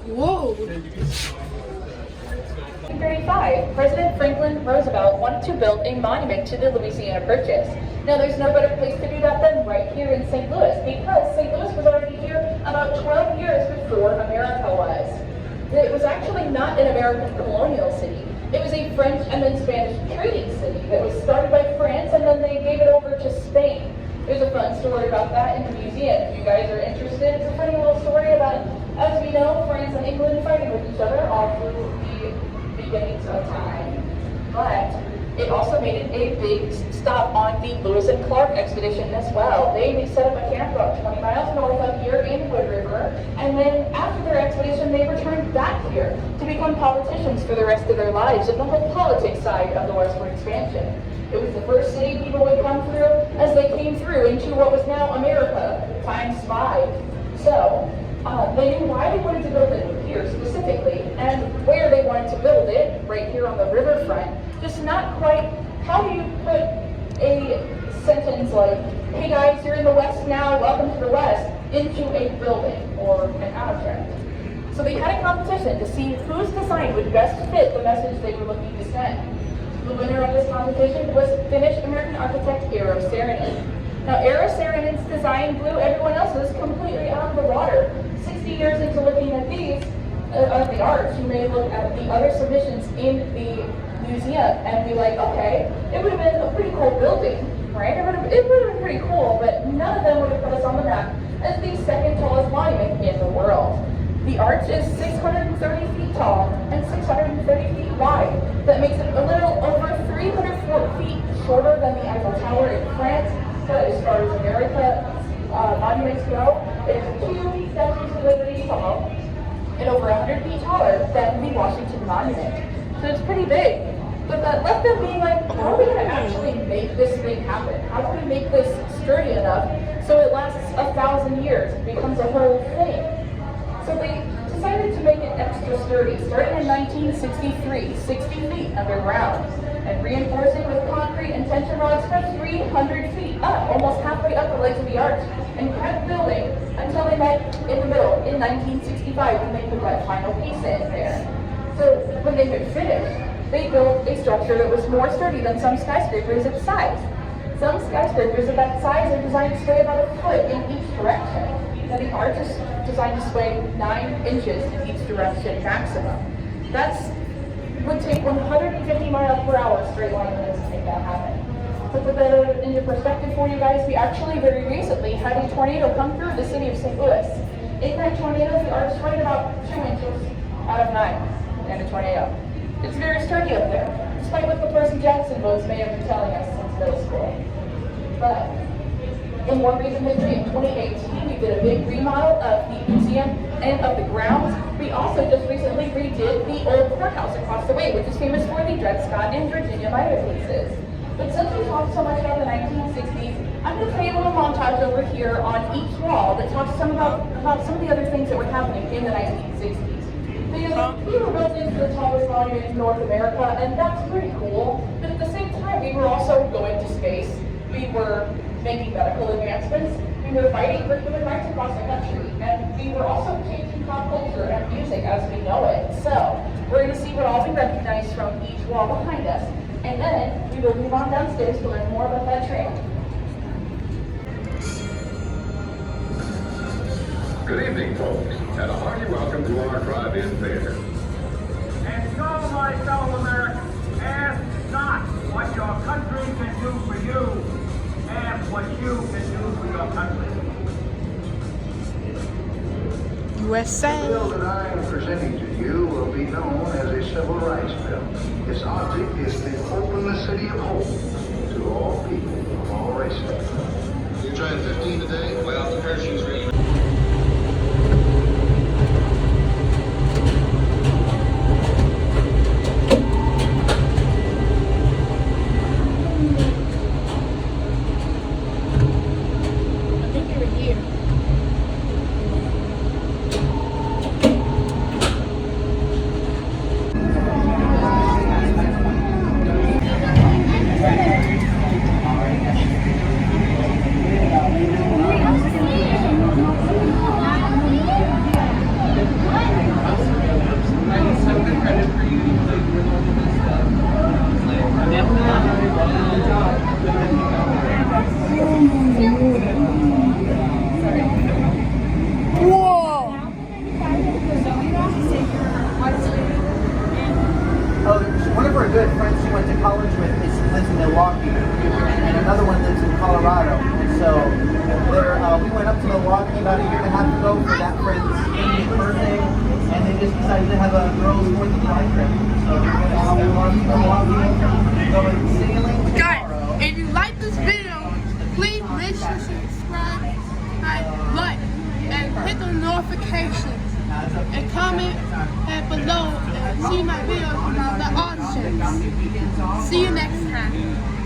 Whoa. 1935, President Franklin Roosevelt wanted to build a monument to the Louisiana Purchase. Now, there's no better place to do that than right here in St. Louis, because St. Louis was already here about 12 years before America was. It was actually not an American colonial city. It was a French and then Spanish trading city that was started by France, and then they gave it over to Spain. There's a fun story about that in the museum. If you guys are interested, it's a funny little story about, as we know, France and England fighting with each other all through the beginnings of time. But it also made it a big stop on the Lewis and Clark expedition as well. They set up a camp about 20 miles north of here in Wood River, and then after their expedition, they returned back here to become politicians for the rest of their lives in the whole politics side of the westward expansion. It was the first city people would come through as they came through into what was now America times 5. So they knew why they wanted to build it here specifically, and where they wanted to build it, right here on the riverfront. Just not quite, how do you put a sentence like, hey guys, you're in the West now, welcome to the West, into a building or an object. So they had a competition to see whose design would best fit the message they were looking to send. The winner of this competition was Finnish American architect Eero Saarinen. Now, Eero Saarinen's design blew everyone else's completely out of the water. 60 years into looking at these, the arts, you may look at the other submissions in the museum and be like, okay, it would have been a pretty cool building, right? It would have been pretty cool, but none of them would have put us on the map as the second tallest monument in the world. The arch is 630 feet tall and 630 feet wide. That makes it a little over 304 feet shorter than the Eiffel Tower in France. But as far as America monuments go, it is 2 Statues of Liberty tall and over 100 feet taller than the Washington Monument. So it's pretty big. But that left them being like, how are we going to actually make this thing happen? How do we make this sturdy enough so it lasts 1,000 years and becomes a whole thing? So they decided to make it extra sturdy, starting in 1963, 60 feet underground, and reinforcing with concrete and tension rods for 300 feet up, almost halfway up the legs of the arch, and kept building until they met in the middle in 1965 when they put that final piece in there. So when they had finished, they built a structure that was more sturdy than some skyscrapers its size. Some skyscrapers of that size are designed to sway about a foot in each direction. Now the arch is designed to sway 9 inches in each direction maximum. That would take 150 miles per hour straight line winds to make that happen. To put that into perspective for you guys, we actually very recently had a tornado come through the city of St. Louis. In that tornado, the arch swayed about 2 inches out of 9 in a tornado. It's very sturdy up there, despite what the Percy Jackson books may have been telling us since middle school. But in more recent history, in 2018, we did a big remodel of the museum and of the grounds. We also just recently redid the old courthouse across the way, which is famous for the Dred Scott and Virginia murder cases. But since we talked so much about the 1960s, I'm going to play a little montage over here on each wall that talks about some of the other things that were happening in the 1960s. Because we were built into the tallest monument in North America, and that's pretty cool. But at the same time, we were also going to space. We were making medical advancements. We were fighting for human rights across the country. And we were also changing pop culture and music as we know it. So we're going to see what all we recognize from each wall behind us. And then we will move on downstairs to learn more about that trail. Good evening, folks, and a hearty welcome to our drive-in theater. And so, my fellow Americans, ask not what your country can do for you. Ask what you can do for your country. USA. The bill that I am presenting to you will be known as a civil rights bill. Its object is to open the city of hope to all people of all races. You're trying 15 today? Well, the parachute's ready. about a year and a half ago for that friend's 80th birthday, and they just decided to have a girls' 4th of July trip. So they're going to have Hawaii, going sailing Guys, tomorrow. if you like this video, please make sure to subscribe, like, and hit the notifications, and comment below and see my videos about the auditions. See you next time.